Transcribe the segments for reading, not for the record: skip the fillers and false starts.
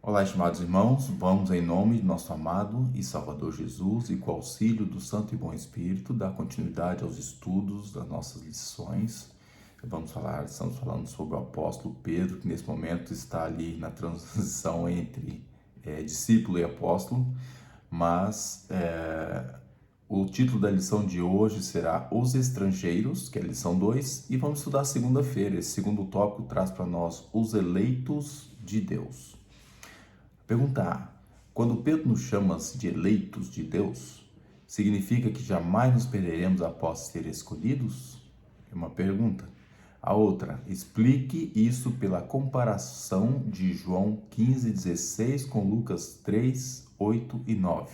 Olá, estimados irmãos, vamos em nome de nosso amado e Salvador Jesus e com o auxílio do Santo e Bom Espírito dar continuidade aos estudos das nossas lições. Estamos falando sobre o apóstolo Pedro, que nesse momento está ali na transição entre discípulo e apóstolo, mas o título da lição de hoje será Os Estrangeiros, que é a lição 2, e vamos estudar segunda-feira. Esse segundo tópico traz para nós os eleitos de Deus. Pergunta A. Quando Pedro nos chama de eleitos de Deus, significa que jamais nos perderemos após ser escolhidos? É uma pergunta. A outra, explique isso pela comparação de João 15:16 com Lucas 3, 8 e 9.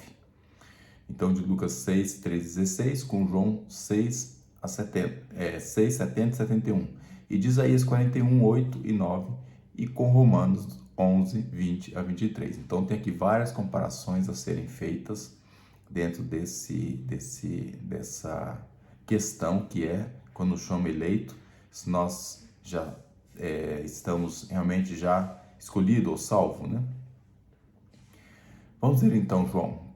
Então, de Lucas 6, 3, 16 com João 6, 70 e 71. E de Isaías 41, 8 e 9 e com Romanos 11, 20 a 23. Então, tem aqui várias comparações a serem feitas dentro dessa questão que é, quando chama eleito, se nós já estamos realmente já escolhido ou salvo, né? Vamos ver então João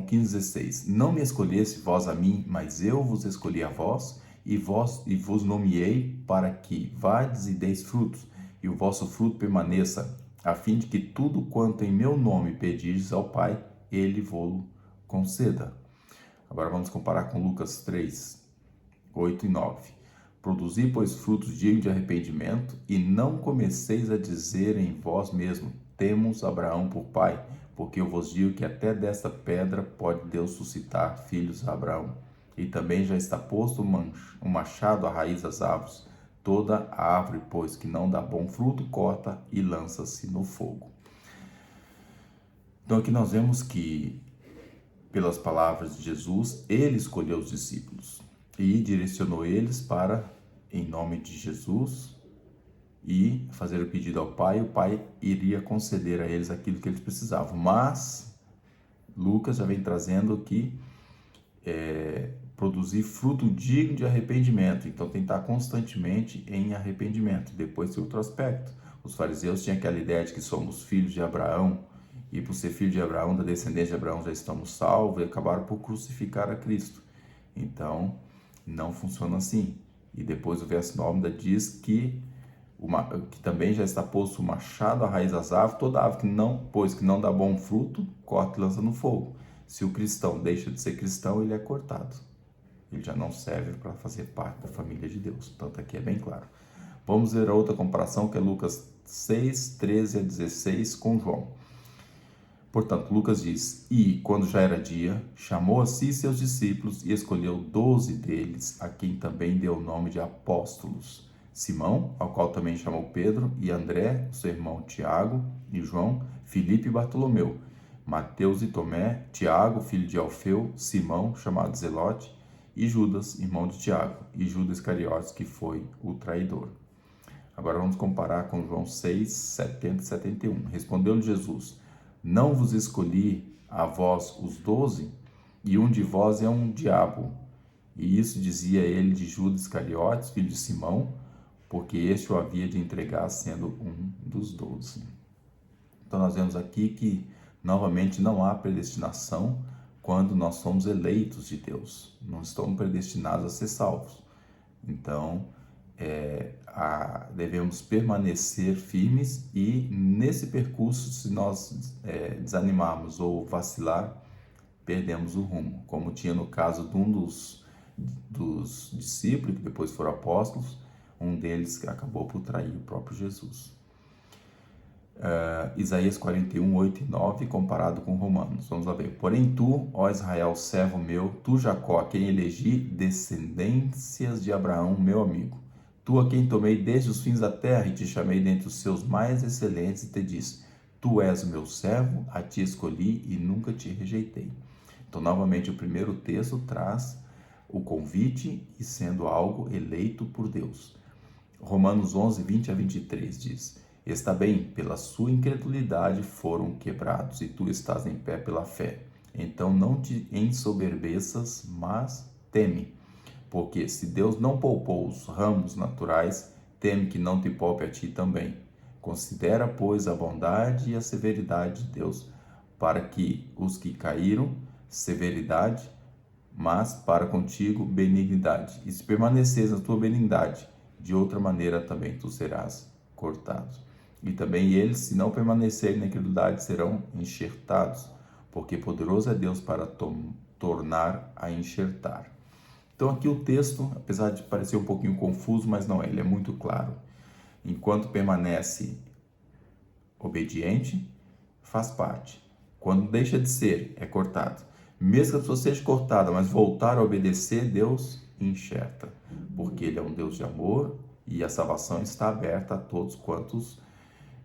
15:16. Não me escolheste vós a mim, mas eu vos escolhi a vós, e vos nomeei para que vades e deis frutos, e o vosso fruto permaneça, a fim de que tudo quanto em meu nome pedirdes ao Pai, ele vô-lo conceda. Agora vamos comparar com Lucas 3, 8 e 9. Produzi, pois, frutos dignos de arrependimento, e não comeceis a dizer em vós mesmos, temos Abraão por pai, porque eu vos digo que até desta pedra pode Deus suscitar filhos a Abraão. E também já está posto um machado à raiz das árvores. Toda a árvore, pois, que não dá bom fruto, corta e lança-se no fogo. Então aqui nós vemos que, pelas palavras de Jesus, ele escolheu os discípulos e direcionou eles para, em nome de Jesus, e fazer o pedido ao Pai. O Pai iria conceder a eles aquilo que eles precisavam. Mas Lucas já vem trazendo que produzir fruto digno de arrependimento. Então tem que estar constantemente em arrependimento. Depois tem outro aspecto. Os fariseus tinham aquela ideia de que somos filhos de Abraão, e por ser filho de Abraão, da descendência de Abraão, já estamos salvos, e acabaram por crucificar a Cristo. Então, não funciona assim. E depois o verso 9 ainda diz que também já está posto o machado à raiz das árvores, toda árvore que não dá bom fruto, corta e lança no fogo. Se o cristão deixa de ser cristão, ele é cortado. Ele já não serve para fazer parte da família de Deus. Tanto aqui é bem claro. Vamos ver a outra comparação, que é Lucas 6, 13 a 16 com João. Portanto, Lucas diz, e quando já era dia, chamou a si seus discípulos e escolheu 12 deles, a quem também deu o nome de apóstolos. Simão, ao qual também chamou Pedro, e André, seu irmão Tiago, e João, Filipe e Bartolomeu, Mateus e Tomé, Tiago, filho de Alfeu, Simão, chamado Zelote, e Judas, irmão de Tiago, e Judas Iscariotes, que foi o traidor. Agora vamos comparar com João 6, 70 e 71. Respondeu-lhe Jesus, não vos escolhi a vós os 12, e um de vós é um diabo. E isso dizia ele de Judas Iscariotes, filho de Simão, porque este o havia de entregar sendo um dos 12. Então nós vemos aqui que, novamente, não há predestinação quando nós somos eleitos de Deus. Não estamos predestinados a ser salvos. Então, devemos permanecer firmes e, nesse percurso, se nós desanimarmos ou vacilar, perdemos o rumo. Como tinha no caso de um dos discípulos, que depois foram apóstolos, um deles acabou por trair o próprio Jesus. Isaías 41, 8 e 9, comparado com Romanos. Vamos lá ver. Porém tu, ó Israel, servo meu, tu Jacó, a quem elegi, descendências de Abraão, meu amigo. Tu a quem tomei desde os fins da terra e te chamei dentre os seus mais excelentes e te disse, tu és o meu servo, a ti escolhi e nunca te rejeitei. Então, novamente, o primeiro texto traz o convite e sendo algo eleito por Deus. Romanos 11, 20 a 23 diz, está bem, pela sua incredulidade foram quebrados, e tu estás em pé pela fé. Então não te ensoberbeças, mas teme. Porque se Deus não poupou os ramos naturais, teme que não te poupe a ti também. Considera, pois, a bondade e a severidade de Deus, para que os que caíram, severidade, mas para contigo benignidade. E se permaneceres na tua benignidade, de outra maneira também tu serás cortado. E também eles, se não permanecerem na incredulidade, serão enxertados, porque poderoso é Deus para tornar a enxertar. Então aqui o texto, apesar de parecer um pouquinho confuso, mas não é, ele é muito claro. Enquanto permanece obediente, faz parte. Quando deixa de ser, é cortado. Mesmo que a pessoa seja cortada, mas voltar a obedecer, Deus enxerta. Porque Ele é um Deus de amor e a salvação está aberta a todos quantos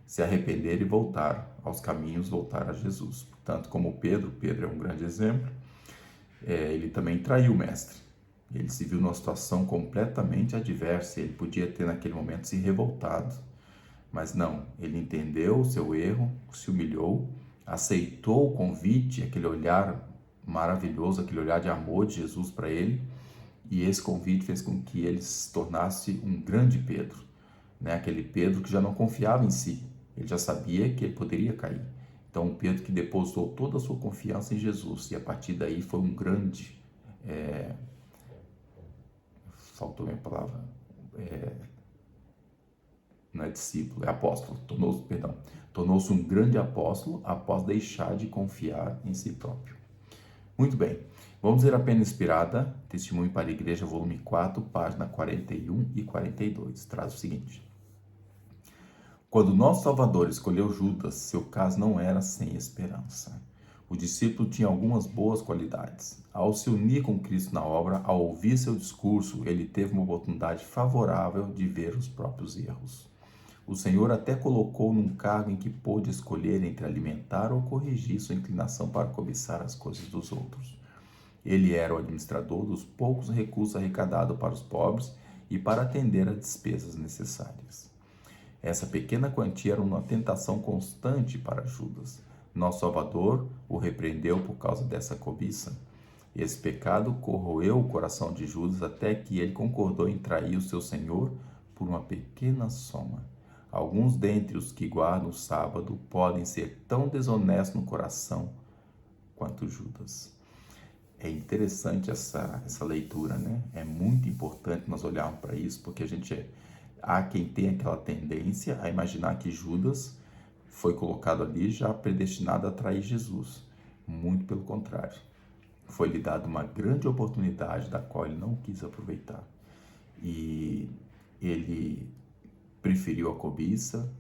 se arrepender e voltar aos caminhos, voltar a Jesus. Portanto, como Pedro é um grande exemplo, ele também traiu o mestre. Ele se viu numa situação completamente adversa. Ele podia ter naquele momento se revoltado, mas não. Ele entendeu o seu erro, se humilhou, aceitou o convite, aquele olhar maravilhoso, aquele olhar de amor de Jesus para ele, e esse convite fez com que ele se tornasse um grande Pedro, né? Aquele Pedro que já não confiava em si, ele já sabia que ele poderia cair. Então, um Pedro que depositou toda a sua confiança em Jesus, e a partir daí foi um grande, faltou minha palavra, não é discípulo, é apóstolo, tornou-se um grande apóstolo após deixar de confiar em si próprio. Muito bem, vamos ler a Pena Inspirada, Testemunho para a Igreja, volume 4, página 41 e 42, traz o seguinte: quando nosso Salvador escolheu Judas, seu caso não era sem esperança. O discípulo tinha algumas boas qualidades. Ao se unir com Cristo na obra, ao ouvir seu discurso, ele teve uma oportunidade favorável de ver os próprios erros. O Senhor até colocou num cargo em que pôde escolher entre alimentar ou corrigir sua inclinação para cobiçar as coisas dos outros. Ele era o administrador dos poucos recursos arrecadados para os pobres e para atender às despesas necessárias. Essa pequena quantia era uma tentação constante para Judas. Nosso Salvador o repreendeu por causa dessa cobiça. Esse pecado corroeu o coração de Judas até que ele concordou em trair o seu Senhor por uma pequena soma. Alguns dentre os que guardam o sábado podem ser tão desonestos no coração quanto Judas. É interessante essa leitura, né? É muito importante nós olharmos para isso, porque há quem tem aquela tendência a imaginar que Judas foi colocado ali já predestinado a trair Jesus. Muito pelo contrário. Foi-lhe dada uma grande oportunidade da qual ele não quis aproveitar. E ele preferiu a cobiça,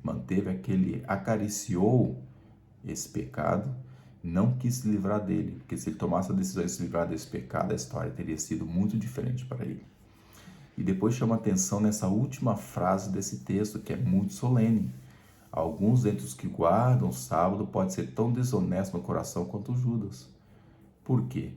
acariciou esse pecado, não quis se livrar dele, porque se ele tomasse a decisão de se livrar desse pecado, a história teria sido muito diferente para ele. E depois chama atenção nessa última frase desse texto, que é muito solene. Alguns dentre os que guardam o sábado podem ser tão desonestos no coração quanto Judas. Por quê?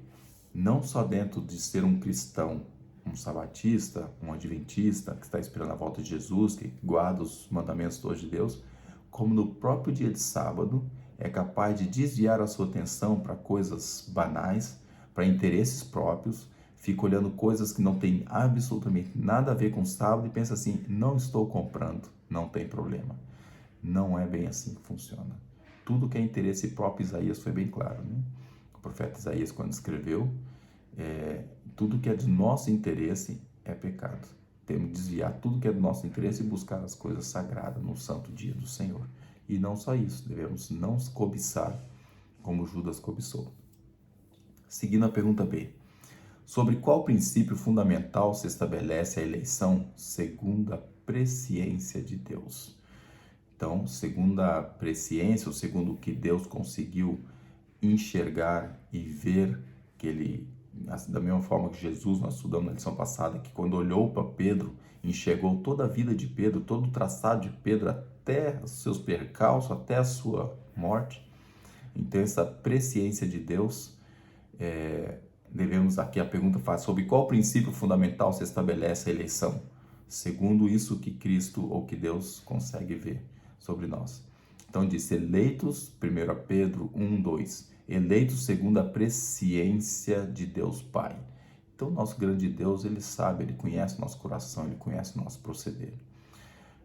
Não só dentro de ser um cristão, um sabatista, um adventista, que está esperando a volta de Jesus, que guarda os mandamentos todos de Deus, como no próprio dia de sábado, é capaz de desviar a sua atenção para coisas banais, para interesses próprios, fica olhando coisas que não têm absolutamente nada a ver com o sábado e pensa assim: não estou comprando, não tem problema. Não é bem assim que funciona. Tudo que é interesse próprio, Isaías foi bem claro, né? O profeta Isaías, quando escreveu, tudo que é de nosso interesse é pecado. Temos que desviar tudo que é do nosso interesse e buscar as coisas sagradas no santo dia do Senhor. E não só isso, devemos não cobiçar como Judas cobiçou. Seguindo a pergunta B. Sobre qual princípio fundamental se estabelece a eleição segundo a presciência de Deus? Então, segundo a presciência, ou segundo o que Deus conseguiu enxergar e ver, que ele, da mesma forma que Jesus, nós estudamos na lição passada, que quando olhou para Pedro, enxergou toda a vida de Pedro, todo o traçado de Pedro, até os seus percalços, até a sua morte. Então, essa presciência de Deus, devemos, aqui a pergunta faz, sobre qual princípio fundamental se estabelece a eleição? Segundo isso que Cristo ou que Deus consegue ver sobre nós. Então diz, eleitos, 1 Pedro 1, 2, eleitos segundo a presciência de Deus Pai. Então nosso grande Deus, ele sabe, ele conhece nosso coração, ele conhece nosso proceder.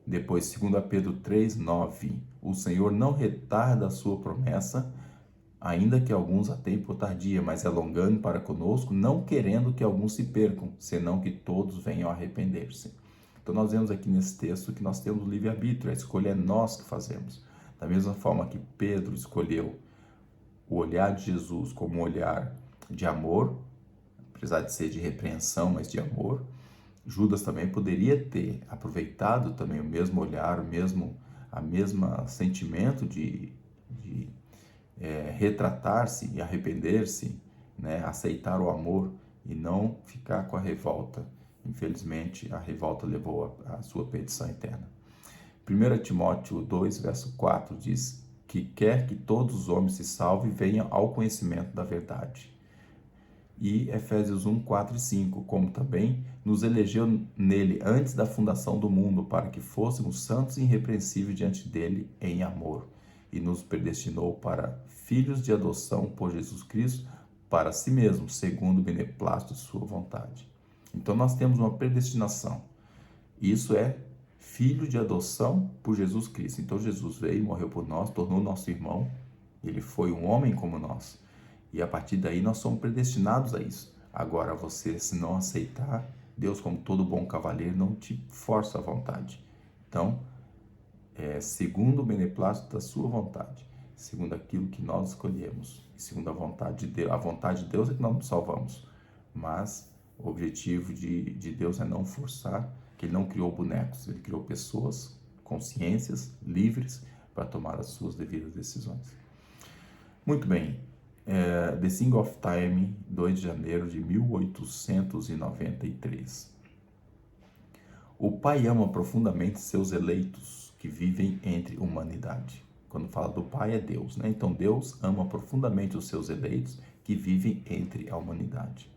Depois, 2 Pedro 3:9, o Senhor não retarda a sua promessa, ainda que alguns a tenham por tardia, mas é longânimo para conosco, não querendo que alguns se percam, senão que todos venham a arrepender-se. Então nós vemos aqui nesse texto que nós temos o livre-arbítrio, a escolha é nós que fazemos. Da mesma forma que Pedro escolheu o olhar de Jesus como um olhar de amor, apesar de ser de repreensão, mas de amor, Judas também poderia ter aproveitado também o mesmo olhar, a mesma sentimento de retratar-se e arrepender-se, né? Aceitar o amor e não ficar com a revolta. Infelizmente, a revolta levou à sua perdição eterna. 1 Timóteo 2, verso 4 diz que quer que todos os homens se salvem e venham ao conhecimento da verdade. E Efésios 1, 4 e 5, como também nos elegeu nele antes da fundação do mundo, para que fôssemos santos e irrepreensíveis diante dele em amor, e nos predestinou para filhos de adoção por Jesus Cristo, para si mesmo, segundo o beneplácito de sua vontade. Então nós temos uma predestinação. Isso é filho de adoção por Jesus Cristo. Então Jesus veio, morreu por nós, tornou nosso irmão, ele foi um homem como nós. E a partir daí nós somos predestinados a isso. Agora você, se não aceitar, Deus, como todo bom cavaleiro, não te força a vontade. Então, segundo o beneplácito da sua vontade, segundo aquilo que nós escolhemos, segundo a vontade de Deus. A vontade de Deus é que nós nos salvamos, mas o objetivo de Deus é não forçar, que Ele não criou bonecos, Ele criou pessoas, consciências, livres, para tomar as suas devidas decisões. Muito bem. The Sing of Time, 2 de janeiro de 1893. O Pai ama profundamente seus eleitos que vivem entre humanidade. Quando fala do Pai é Deus, né? Então Deus ama profundamente os seus eleitos que vivem entre a humanidade.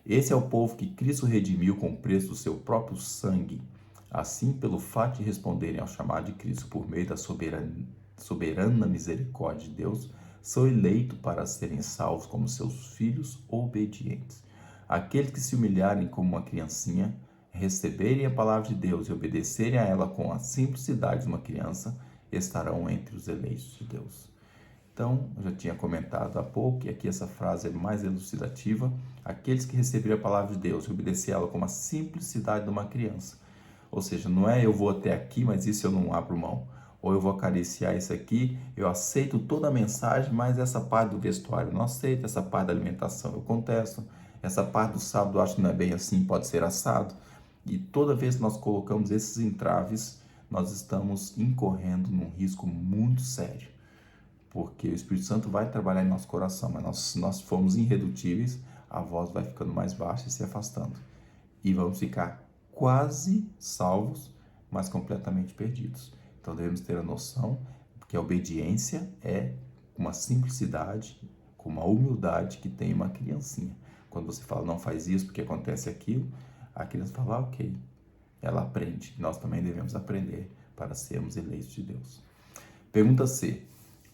Esse é o povo que Cristo redimiu com o preço do seu próprio sangue. Assim, pelo fato de responderem ao chamado de Cristo por meio da soberana misericórdia de Deus, são eleitos para serem salvos como seus filhos obedientes. Aqueles que se humilharem como uma criancinha, receberem a palavra de Deus e obedecerem a ela com a simplicidade de uma criança, estarão entre os eleitos de Deus. Então, eu já tinha comentado há pouco, e aqui essa frase é mais elucidativa: aqueles que receberem a palavra de Deus e obedecer a ela com a simplicidade de uma criança. Ou seja, não é eu vou até aqui, mas isso eu não abro mão. Ou eu vou acariciar isso aqui, eu aceito toda a mensagem, mas essa parte do vestuário eu não aceito, essa parte da alimentação eu contesto, essa parte do sábado eu acho que não é bem assim, pode ser assado. E toda vez que nós colocamos esses entraves, nós estamos incorrendo num risco muito sério, porque o Espírito Santo vai trabalhar em nosso coração, mas se nós formos irredutíveis, a voz vai ficando mais baixa e se afastando. E vamos ficar quase salvos, mas completamente perdidos. Então devemos ter a noção que a obediência é uma simplicidade, com uma humildade que tem uma criancinha. Quando você fala não faz isso porque acontece aquilo, a criança fala ok, ela aprende. Nós também devemos aprender para sermos eleitos de Deus. Pergunta C.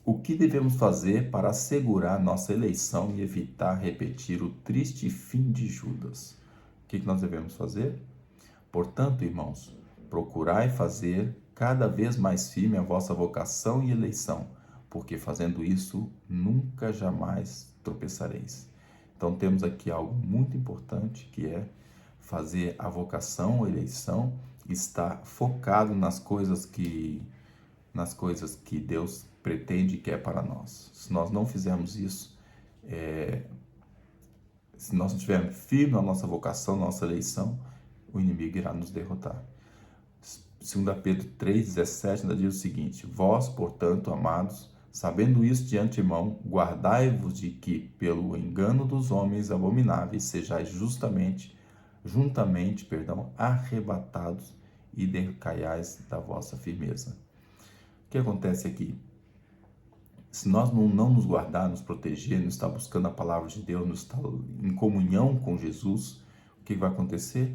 O que devemos fazer para assegurar nossa eleição e evitar repetir o triste fim de Judas? O que nós devemos fazer? Portanto, irmãos, procurai fazer cada vez mais firme a vossa vocação e eleição, porque fazendo isso, nunca jamais tropeçareis. Então temos aqui algo muito importante, que é fazer a vocação, a eleição, estar focado nas coisas que Deus pretende e quer para nós. Se nós não fizermos isso, se nós não estivermos firmes na nossa vocação, na nossa eleição, o inimigo irá nos derrotar. 2 Pedro 3,17 ainda diz o seguinte: vós, portanto, amados, sabendo isso de antemão, guardai-vos de que, pelo engano dos homens abomináveis, sejais juntamente, arrebatados e decaiais da vossa firmeza. O que acontece aqui? Se nós não nos guardar, nos proteger, não estar buscando a palavra de Deus, não estar em comunhão com Jesus, o que vai acontecer?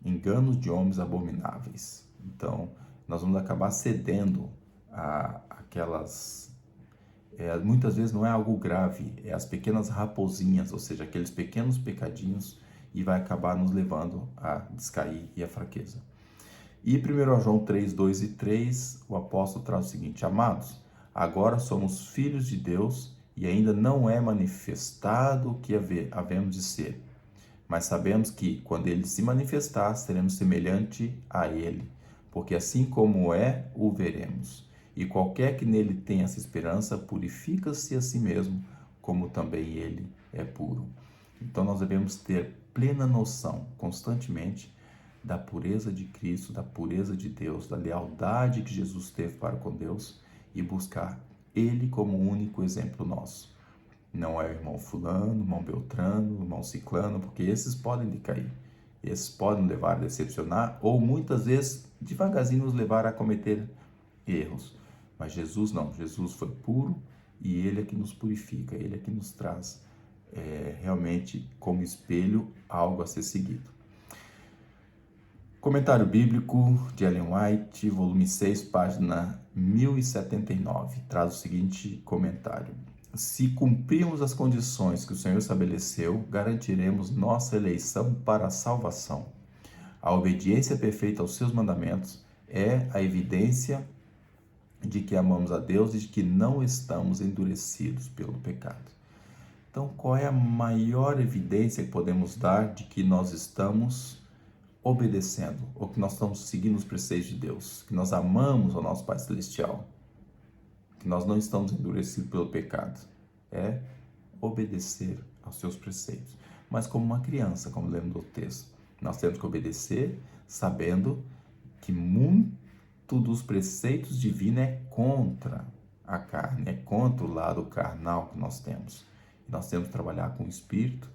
Enganos de homens abomináveis. Então, nós vamos acabar cedendo a aquelas... muitas vezes não é algo grave, é as pequenas raposinhas, ou seja, aqueles pequenos pecadinhos, e vai acabar nos levando a descair e a fraqueza. E 1 João 3, 2 e 3, o apóstolo traz o seguinte: amados, agora somos filhos de Deus e ainda não é manifestado o que havemos de ser. Mas sabemos que, quando ele se manifestar, seremos semelhante a ele, porque assim como é, o veremos. E qualquer que nele tenha essa esperança, purifica-se a si mesmo, como também ele é puro. Então nós devemos ter plena noção, constantemente, da pureza de Cristo, da pureza de Deus, da lealdade que Jesus teve para com Deus e buscar ele como o único exemplo nosso. Não é o irmão fulano, o irmão Beltrano, o irmão Ciclano, porque esses podem decair. Esses podem levar a decepcionar ou muitas vezes devagarzinho nos levar a cometer erros. Mas Jesus não, Jesus foi puro e ele é que nos purifica, ele é que nos traz realmente como espelho algo a ser seguido. Comentário Bíblico de Ellen White, volume 6, página 1079, traz o seguinte comentário: se cumprirmos as condições que o Senhor estabeleceu, garantiremos nossa eleição para a salvação. A obediência perfeita aos seus mandamentos é a evidência de que amamos a Deus e de que não estamos endurecidos pelo pecado. Então, qual é a maior evidência que podemos dar de que nós estamos obedecendo, ou que nós estamos seguindo os preceitos de Deus, que nós amamos ao nosso Pai Celestial, que nós não estamos endurecidos pelo pecado? É obedecer aos seus preceitos. Mas como uma criança, como lemos do texto, nós temos que obedecer sabendo que muito dos preceitos divinos é contra a carne, é contra o lado carnal que nós temos. E nós temos que trabalhar com o Espírito,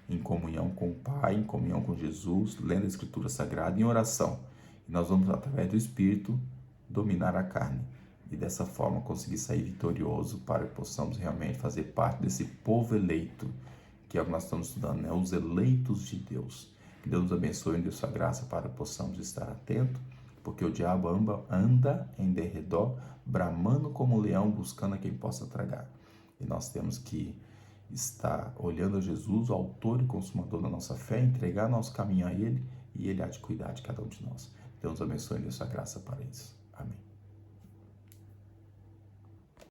em comunhão com o Pai, em comunhão com Jesus, lendo a Escritura Sagrada, em oração. E nós vamos, através do Espírito, dominar a carne. E dessa forma conseguir sair vitorioso para que possamos realmente fazer parte desse povo eleito, que é o que nós estamos estudando, né? Os eleitos de Deus. Que Deus nos abençoe e dê sua graça para que possamos estar atentos, porque o diabo anda em derredor, bramando como um leão, buscando a quem possa tragar. E nós temos que estar olhando a Jesus, o autor e consumador da nossa fé, entregar nosso caminho a Ele, e Ele há de cuidar de cada um de nós. Deus abençoe e dê sua graça para isso.